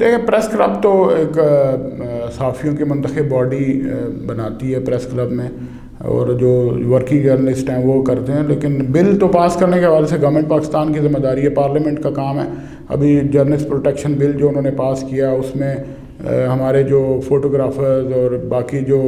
دیکھیں press club تو ایک صحافیوں کی منتخب باڈی بناتی ہے پریس کلب میں، اور جو ورکنگ جرنلسٹ ہیں وہ کرتے ہیں، لیکن بل تو پاس کرنے کے حوالے سے گورنمنٹ پاکستان کی ذمہ داری ہے، پارلیمنٹ کا کام ہے۔ ابھی جرنلسٹ پروٹیکشن بل جو انہوں نے پاس کیا اس میں ہمارے جو فوٹوگرافرز اور باقی جو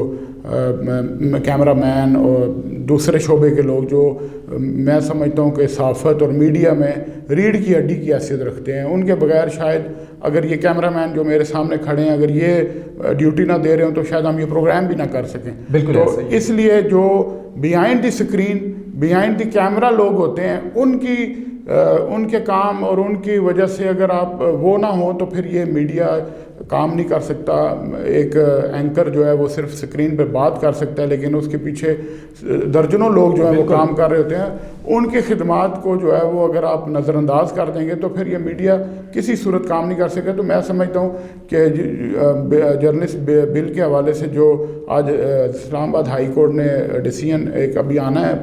کیمرہ مین اور دوسرے شعبے کے لوگ جو میں سمجھتا ہوں کہ صحافت اور میڈیا میں ریڑھ کی ہڈی کی حیثیت رکھتے ہیں، ان کے بغیر شاید اگر یہ کیمرہ مین جو میرے سامنے کھڑے ہیں اگر یہ ڈیوٹی نہ دے رہے ہوں تو شاید ہم یہ پروگرام بھی نہ کر سکیں۔ بالکل تو اس لیے جو behind the screen behind the camera لوگ ہوتے ہیں ان کے کام اور ان کی وجہ سے اگر آپ وہ نہ ہوں تو پھر یہ میڈیا کام نہیں کر سکتا۔ ایک اینکر جو ہے وہ صرف سکرین پہ بات کر سکتا ہے، لیکن اس کے پیچھے درجنوں لوگ جو ہیں وہ کام کر رہے ہوتے ہیں، ان کی خدمات کو جو ہے وہ اگر آپ نظر انداز کر دیں گے تو پھر یہ میڈیا کسی صورت کام نہیں کر سکے۔ تو میں سمجھتا ہوں کہ جرنلسٹ بل کے حوالے سے جو آج اسلام آباد ہائی کورٹ نے ڈیسیژن ایک ابھی آنا ہے،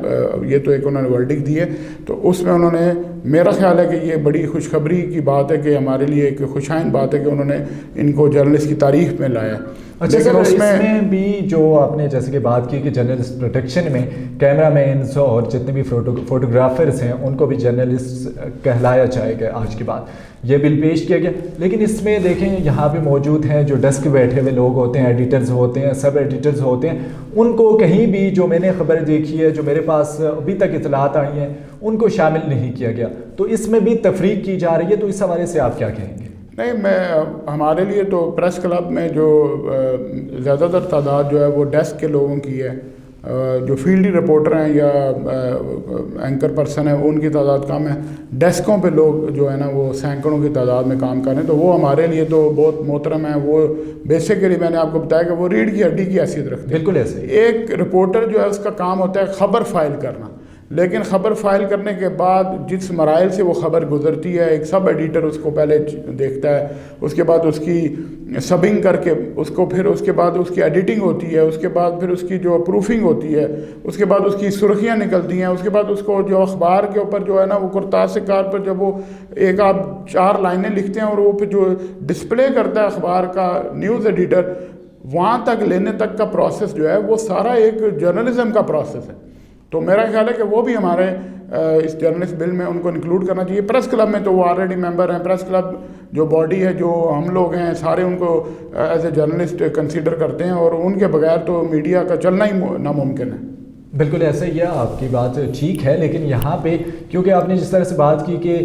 یہ تو ایک انہوں نے ورڈکٹ دی ہے، تو اس میں انہوں نے میرا خیال ہے کہ یہ بڑی خوشخبری کی بات ہے کہ ہمارے لیے ایک خوشائن بات ہے کہ انہوں نے ان کو جرنلسٹ کی تاریخ میں لایا۔ اچھا سر، اس میں بھی جو آپ نے جیسے کہ بات کی کہ جرنلسٹ پروٹیکشن میں کیمرہ مینز اور جتنے بھی فوٹوگرافرز ہیں ان کو بھی جرنلسٹ کہلایا جائے گا آج کے بعد، یہ بل پیش کیا گیا۔ لیکن اس میں دیکھیں یہاں پہ موجود ہیں جو ڈیسک بیٹھے ہوئے لوگ ہوتے ہیں، ایڈیٹرز ہوتے ہیں، سب ایڈیٹرز ہوتے ہیں، ان کو کہیں بھی جو میں نے خبر دیکھی ہے، جو میرے پاس ابھی تک اطلاعات آئی ہیں، ان کو شامل نہیں کیا گیا۔ تو اس میں بھی تفریق کی جا رہی ہے، تو اس حوالے سے آپ کیا کہیں گے؟ نہیں، ہمارے لیے تو پریس کلب میں جو زیادہ تر تعداد جو ہے وہ ڈیسک کے لوگوں کی ہے، جو فیلڈی رپورٹر ہیں یا اینکر پرسن ہیں ان کی تعداد کم ہے، ڈیسکوں پہ لوگ جو ہے نا وہ سینکڑوں کی تعداد میں کام کر رہے ہیں، تو وہ ہمارے لیے تو بہت محترم ہیں۔ وہ بیسیکلی میں نے آپ کو بتایا کہ وہ ریڑھ کی ہڈی کی حیثیت رکھتے ہیں۔ بالکل ایسے ایک رپورٹر جو ہے اس کا کام ہوتا ہے خبر فائل کرنا، لیکن خبر فائل کرنے کے بعد جس مراحل سے وہ خبر گزرتی ہے، ایک سب ایڈیٹر اس کو پہلے دیکھتا ہے، اس کے بعد اس کی سبنگ کر کے اس کو پھر اس کے بعد اس کی ایڈیٹنگ ہوتی ہے، اس کے بعد پھر اس کی جو پروفنگ ہوتی ہے، اس کے بعد اس کی سرخیاں نکلتی ہیں، اس کے بعد اس کو جو اخبار کے اوپر جو ہے نا وہ کرتاز سے کار پر جب وہ ایک آپ 4 لائنیں لکھتے ہیں اور وہ پھر جو ڈسپلے کرتا ہے اخبار کا نیوز ایڈیٹر، وہاں تک لینے تک کا پروسیس جو ہے وہ سارا ایک جرنلزم کا پروسیس ہے۔ تو میرا خیال ہے کہ وہ بھی ہمارے اس جرنلسٹ بل میں ان کو انکلوڈ کرنا چاہیے۔ پریس کلب میں تو وہ آلریڈی ممبر ہیں، پریس کلب جو باڈی ہے جو ہم لوگ ہیں سارے ان کو ایز اے جرنلسٹ کنسیڈر کرتے ہیں، اور ان کے بغیر تو میڈیا کا چلنا ہی ناممکن ہے۔ بالکل ایسا ہی ہے، آپ کی بات ٹھیک ہے، لیکن یہاں پہ کیونکہ آپ نے جس طرح سے بات کی کہ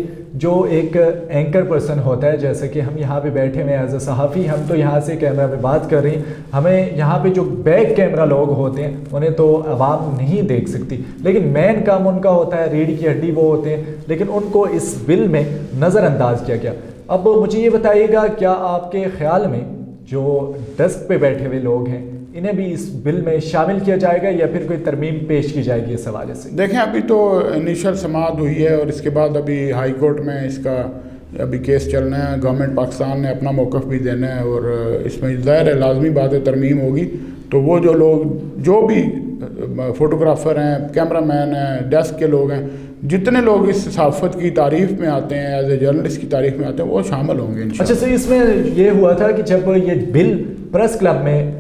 جو ایک اینکر پرسن ہوتا ہے، جیسے کہ ہم یہاں پہ بیٹھے ہوئے ایز اے صحافی، ہم تو یہاں سے کیمرہ پہ بات کر رہے ہیں، ہمیں یہاں پہ جو بیک کیمرہ لوگ ہوتے ہیں انہیں تو عوام نہیں دیکھ سکتی، لیکن مین کام ان کا ہوتا ہے، ریڑھ کی ہڈی وہ ہوتے ہیں، لیکن ان کو اس بل میں نظر انداز کیا گیا۔ اب مجھے یہ بتائیے گا، کیا آپ کے خیال میں جو ڈیسک پہ بیٹھے ہوئے لوگ ہیں انہیں بھی اس بل میں شامل کیا جائے گا یا پھر کوئی ترمیم پیش کی جائے گی اس حوالے سے؟ دیکھیں ابھی تو انیشل سماعت ہوئی ہے اور اس کے بعد ابھی ہائی کورٹ میں اس کا ابھی کیس چلنا ہے، گورنمنٹ پاکستان نے اپنا موقف بھی دینا ہے، اور اس میں ظاہر ہے لازمی بات ہے ترمیم ہوگی۔ تو وہ جو لوگ جو بھی فوٹوگرافر ہیں، کیمرہ مین ہیں، ڈیسک کے لوگ ہیں، جتنے لوگ اس صحافت کی تعریف میں آتے ہیں، ایز اے جرنلسٹ کی تعریف میں آتے ہیں، وہ شامل ہوں گے انشاءاللہ۔ اچھا سر، اس میں یہ ہوا تھا کہ جب یہ بل پریس کلب میں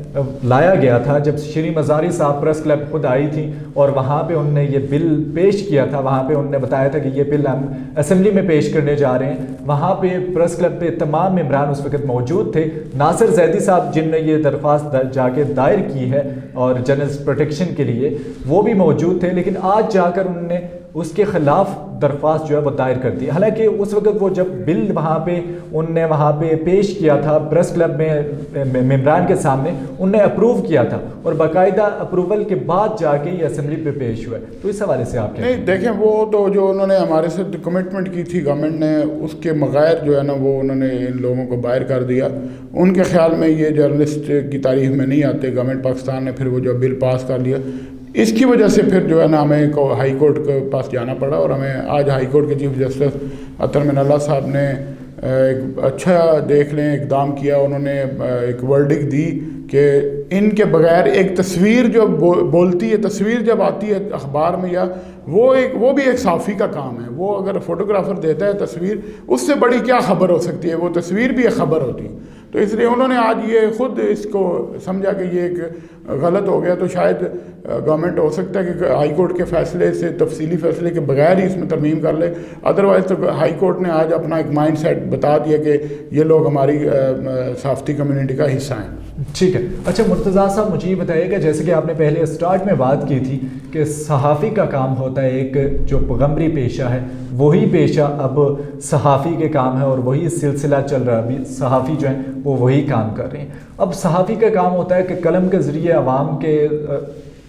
لایا گیا تھا، جب شری مزاری صاحب پریس کلب خود آئی تھی اور وہاں پہ انہوں نے یہ بل پیش کیا تھا، وہاں پہ انہوں نے بتایا تھا کہ یہ بل ہم اسمبلی میں پیش کرنے جا رہے ہیں، وہاں پہ پریس کلب پہ تمام ممبران اس وقت موجود تھے۔ ناصر زیدی صاحب جن نے یہ درخواست جا کے دائر کی ہے اور جرنلسٹ پروٹیکشن کے لیے، وہ بھی موجود تھے، لیکن آج جا کر انہوں نے اس کے خلاف درخواست جو ہے وہ دائر کر دی۔ حالانکہ اس وقت وہ جب بل وہاں پہ ان نے وہاں پہ پیش کیا تھا پریس کلب میں ممبران کے سامنے، ان نے اپروو کیا تھا اور باقاعدہ اپروول کے بعد جا کے یہ اسمبلی پہ پیش ہوا ہے۔ تو اس حوالے سے آپ کیا؟ نہیں دیکھیں، وہ تو جو انہوں نے ہمارے سے کمٹمنٹ کی تھی گورنمنٹ نے، اس کے بغیر جو ہے نا وہ انہوں نے ان لوگوں کو باہر کر دیا۔ ان کے خیال میں یہ جرنلسٹ کی تاریخ میں نہیں آتے، گورنمنٹ پاکستان نے پھر وہ جو بل پاس کر لیا، اس کی وجہ سے پھر جو ہے نا ہمیں ہائی کورٹ کے پاس جانا پڑا، اور ہمیں آج ہائی کورٹ کے چیف جسٹس اطہر من اللہ صاحب نے ایک اچھا دیکھ لیں اقدام کیا، انہوں نے ایک ورڈکٹ دی کہ ان کے بغیر ایک تصویر جو بولتی ہے، تصویر جب آتی ہے اخبار میں، یا وہ بھی ایک صحافی کا کام ہے. وہ اگر فوٹوگرافر دیتا ہے تصویر، اس سے بڑی کیا خبر ہو سکتی ہے؟ وہ تصویر بھی ایک خبر ہوتی ہے. تو اس لیے انہوں نے آج یہ خود اس کو سمجھا کہ یہ ایک غلط ہو گیا. تو شاید گورنمنٹ ہو سکتا ہے کہ ہائی کورٹ کے فیصلے سے، تفصیلی فیصلے کے بغیر ہی اس میں ترمیم کر لے. ادروائز تو ہائی کورٹ نے آج اپنا ایک مائنڈ سیٹ بتا دیا کہ یہ لوگ ہماری صحافتی کمیونٹی کا حصہ ہیں. ٹھیک ہے. اچھا مرتضیٰ صاحب، مجھے یہ بتائیے گا، جیسے کہ آپ نے پہلے اسٹارٹ میں بات کی تھی کہ صحافی کا کام ہوتا ہے ایک جو پیغمبری پیشہ ہے، وہی پیشہ اب صحافی کے کام ہے اور وہی سلسلہ چل رہا ہے. ابھی صحافی جو ہیں وہ وہی کام کر رہے ہیں. اب صحافی کا کام ہوتا ہے کہ قلم کے ذریعے عوام کے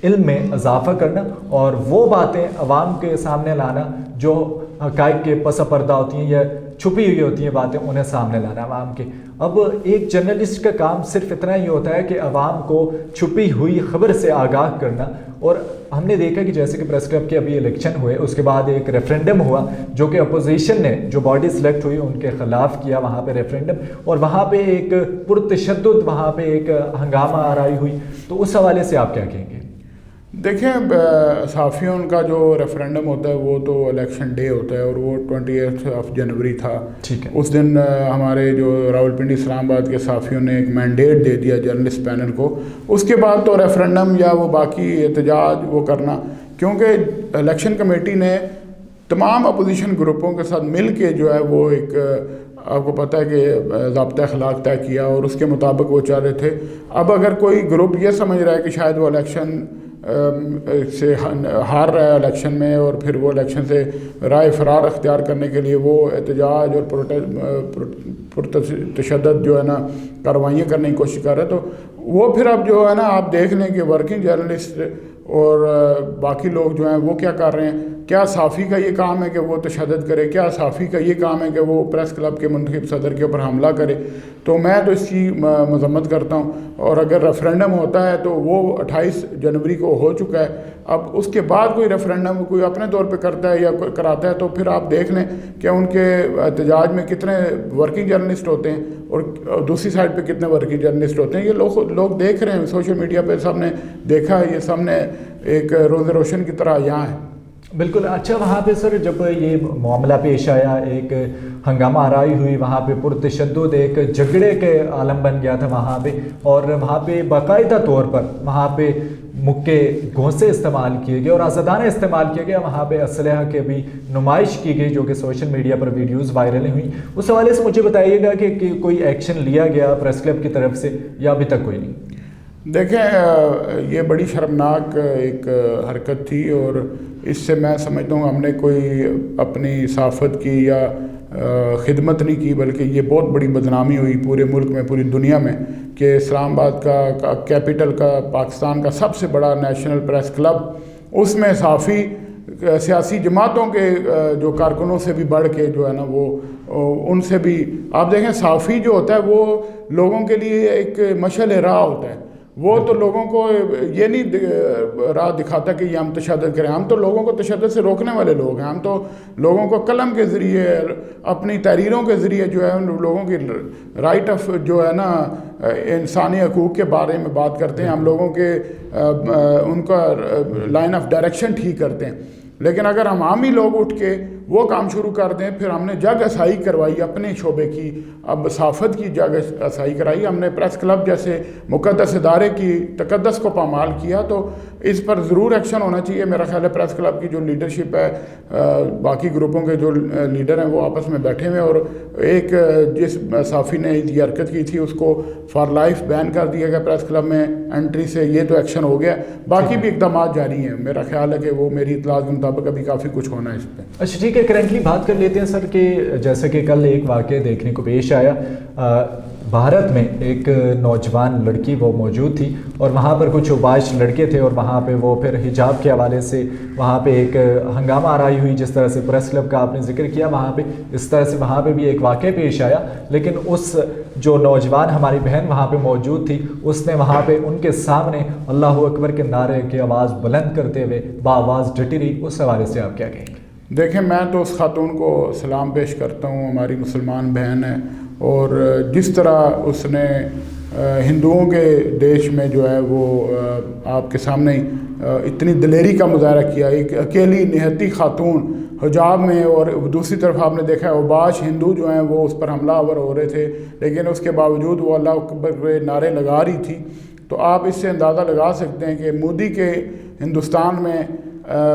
علم میں اضافہ کرنا اور وہ باتیں عوام کے سامنے لانا جو حقائق کے پس پردہ ہوتی ہیں یا چھپی ہوئی ہوتی ہیں باتیں، انہیں سامنے لانا عوام کے. اب ایک جرنلسٹ کا کام صرف اتنا ہی ہوتا ہے کہ عوام کو چھپی ہوئی خبر سے آگاہ کرنا. اور ہم نے دیکھا کہ جیسے کہ پریس کلب کے ابھی الیکشن ہوئے، اس کے بعد ایک ریفرینڈم ہوا جو کہ اپوزیشن نے، جو باڈی سلیکٹ ہوئی، ان کے خلاف کیا وہاں پہ ریفرینڈم، اور وہاں پہ ایک پرتشدد وہاں پہ ایک ہنگامہ آرائی ہوئی. تو اس حوالے سے آپ کیا کہیں گے؟ دیکھیں، صحافیوں کا جو ریفرینڈم ہوتا ہے وہ تو الیکشن ڈے ہوتا ہے، اور وہ 28 جنوری تھا. ٹھیک ہے. اس دن ہمارے جو راولپنڈی اسلام آباد کے صحافیوں نے ایک مینڈیٹ دے دیا جرنلسٹ پینل کو. اس کے بعد تو ریفرینڈم یا وہ باقی احتجاج وہ کرنا، کیونکہ الیکشن کمیٹی نے تمام اپوزیشن گروپوں کے ساتھ مل کے جو ہے وہ ایک، آپ کو پتہ ہے کہ ضابطۂ اخلاق طے کیا اور اس کے مطابق وہ چل رہے تھے. اب اگر کوئی گروپ یہ سمجھ رہا ہے کہ شاید وہ الیکشن سے ہار رہا ہے الیکشن میں، اور پھر وہ الیکشن سے رائے فرار اختیار کرنے کے لیے وہ احتجاج اور پرتشدد جو ہے نا کاروائیاں کرنے کی کوشش کر رہے ہیں، تو وہ پھر اب جو ہے نا آپ دیکھ لیں کہ ورکنگ جرنلسٹ اور باقی لوگ جو ہیں وہ کیا کر رہے ہیں. کیا صحافی کا یہ کام ہے کہ وہ تشدد کرے؟ کیا صحافی کا یہ کام ہے کہ وہ پریس کلب کے منتخب صدر کے اوپر حملہ کرے؟ تو میں تو اس کی مذمت کرتا ہوں. اور اگر ریفرینڈم ہوتا ہے تو وہ 28 جنوری کو ہو چکا ہے. اب اس کے بعد کوئی ریفرینڈم کوئی اپنے طور پہ کرتا ہے یا کراتا ہے تو پھر آپ دیکھ لیں کہ ان کے احتجاج میں کتنے ورکنگ جرنلسٹ ہوتے ہیں اور دوسری سائڈ پہ کتنے ورکنگ جرنلسٹ ہوتے ہیں. یہ لوگ دیکھ رہے ہیں سوشل میڈیا پہ، سب نے دیکھا ہے، یہ سب نے ایک روز روشن کی طرح یہاں ہے. بالکل. اچھا، وہاں پہ سر جب یہ معاملہ پیش آیا، ایک ہنگامہ آرائی ہوئی، وہاں پہ پرتشدد ایک جھگڑے کے عالم بن گیا تھا وہاں پہ، اور وہاں پہ باقاعدہ طور پر وہاں پہ مکے گھونسے استعمال کیے گئے اور آزادانہ استعمال کیا گیا. وہاں پہ اسلحہ کی بھی نمائش کی گئی جو کہ سوشل میڈیا پر ویڈیوز وائرل ہوئی. اس حوالے سے مجھے بتائیے گا کہ کوئی ایکشن لیا گیا پریس کلب کی طرف سے یا ابھی تک کوئی نہیں؟ دیکھیں، یہ بڑی شرمناک ایک حرکت تھی، اور اس سے میں سمجھتا ہوں ہم نے کوئی اپنی صحافت کی یا خدمت نہیں کی، بلکہ یہ بہت بڑی بدنامی ہوئی پورے ملک میں، پوری دنیا میں، کہ اسلام آباد کا کیپٹل کا، پاکستان کا سب سے بڑا نیشنل پریس کلب، اس میں صحافی سیاسی جماعتوں کے جو کارکنوں سے بھی بڑھ کے جو ہے نا وہ ان سے بھی، آپ دیکھیں صحافی جو ہوتا ہے وہ لوگوں کے لیے ایک مشعل راہ ہوتا ہے. وہ تو لوگوں کو یہ نہیں راہ دکھاتا کہ یہ ہم تشدد کریں. ہم تو لوگوں کو تشدد سے روکنے والے لوگ ہیں. ہم تو لوگوں کو قلم کے ذریعے، اپنی تحریروں کے ذریعے جو ہے لوگوں کی رائٹ آف جو ہے نا انسانی حقوق کے بارے میں بات کرتے ہیں. ہم لوگوں کے ان کا لائن آف ڈائریکشن ٹھیک کرتے ہیں. لیکن اگر ہم عامی لوگ اٹھ کے وہ کام شروع کر دیں، پھر ہم نے جگ اسائی کروائی اپنے شعبے کی، اب صحافت کی جگ اسائی کرائی، ہم نے پریس کلب جیسے مقدس ادارے کی تقدس کو پامال کیا، تو اس پر ضرور ایکشن ہونا چاہیے. میرا خیال ہے پریس کلب کی جو لیڈرشپ ہے، باقی گروپوں کے جو لیڈر ہیں وہ آپس میں بیٹھے ہوئے، اور ایک جس صحافی نے یہ حرکت کی تھی اس کو فار لائف بین کر دیا گیا پریس کلب میں انٹری سے. یہ تو ایکشن ہو گیا، باقی بھی اقدامات جاری ہیں. میرا خیال ہے کہ وہ میری اطلاعات کے مطابق ابھی کافی کچھ ہونا ہے اس پہ. اچھا ٹھیک ہے. کرنٹلی بات کر لیتے ہیں سر کہ جیسے کہ کل ایک واقعہ دیکھنے کو پیش آیا، بھارت میں ایک نوجوان لڑکی وہ موجود تھی اور وہاں پر کچھ اوباش لڑکے تھے، اور وہاں پہ وہ پھر حجاب کے حوالے سے وہاں پہ ایک ہنگامہ آرائی ہوئی. جس طرح سے پریس کلب کا آپ نے ذکر کیا، وہاں پہ اس طرح سے وہاں پہ بھی ایک واقعہ پیش آیا. لیکن اس جو نوجوان ہماری بہن وہاں پہ موجود تھی، اس نے وہاں پہ ان کے سامنے اللہ اکبر کے نعرے کی آواز بلند کرتے ہوئے بآواز ڈٹی رہی. اس حوالے سے آپ کیا کہیں گے؟ دیکھیں، میں تو اس خاتون کو سلام پیش کرتا ہوں، ہماری مسلمان بہن ہے، اور جس طرح اس نے ہندوؤں کے دیش میں جو ہے وہ آپ کے سامنے اتنی دلیری کا مظاہرہ کیا. ایک اکیلی نہتی خاتون حجاب میں, اور دوسری طرف آپ نے دیکھا ہے اوباش ہندو جو ہیں وہ اس پر حملہ آور ہو رہے تھے, لیکن اس کے باوجود وہ اللہ اکبر کے نعرے لگا رہی تھی. تو آپ اس سے اندازہ لگا سکتے ہیں کہ مودی کے ہندوستان میں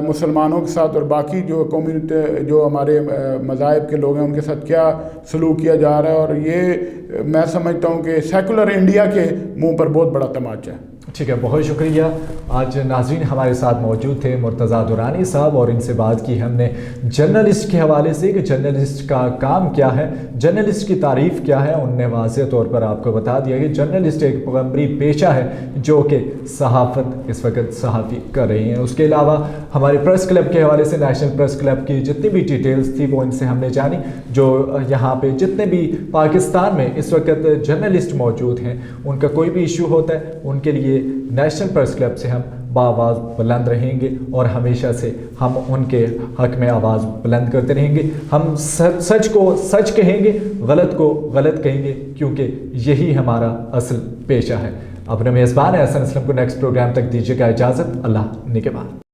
مسلمانوں کے ساتھ اور باقی جو کمیونٹی جو ہمارے مذاہب کے لوگ ہیں ان کے ساتھ کیا سلوک کیا جا رہا ہے, اور یہ میں سمجھتا ہوں کہ سیکولر انڈیا کے منہ پر بہت بڑا تماچا ہے. ٹھیک ہے, بہت شکریہ. آج ناظرین ہمارے ساتھ موجود تھے مرتضیٰ درانی صاحب, اور ان سے بات کی ہم نے جرنلسٹ کے حوالے سے کہ جرنلسٹ کا کام کیا ہے, جرنلسٹ کی تعریف کیا ہے. ان نے واضح طور پر آپ کو بتا دیا کہ جرنلسٹ ایک پیغمبری پیشہ ہے جو کہ صحافت اس وقت صحافی کر رہی ہیں. اس کے علاوہ ہمارے پریس کلب کے حوالے سے, نیشنل پریس کلب کی جتنی بھی ڈیٹیلز تھی وہ ان سے ہم نے جانی. جو یہاں پہ جتنے بھی پاکستان میں اس وقت جرنلسٹ موجود ہیں ان کا کوئی بھی ایشو ہوتا ہے, ان کے لیے نیشنل پریس کلب سے ہم بآواز بلند رہیں گے, اور ہمیشہ سے ہم ان کے حق میں آواز بلند کرتے رہیں گے. ہم سچ کو سچ کہیں گے, غلط کو غلط کہیں گے, کیونکہ یہی ہمارا اصل پیشہ ہے. اپنے میزبان احسن اسلم کو نیکسٹ پروگرام تک دیجیے گا اجازت. اللہ نگہبان.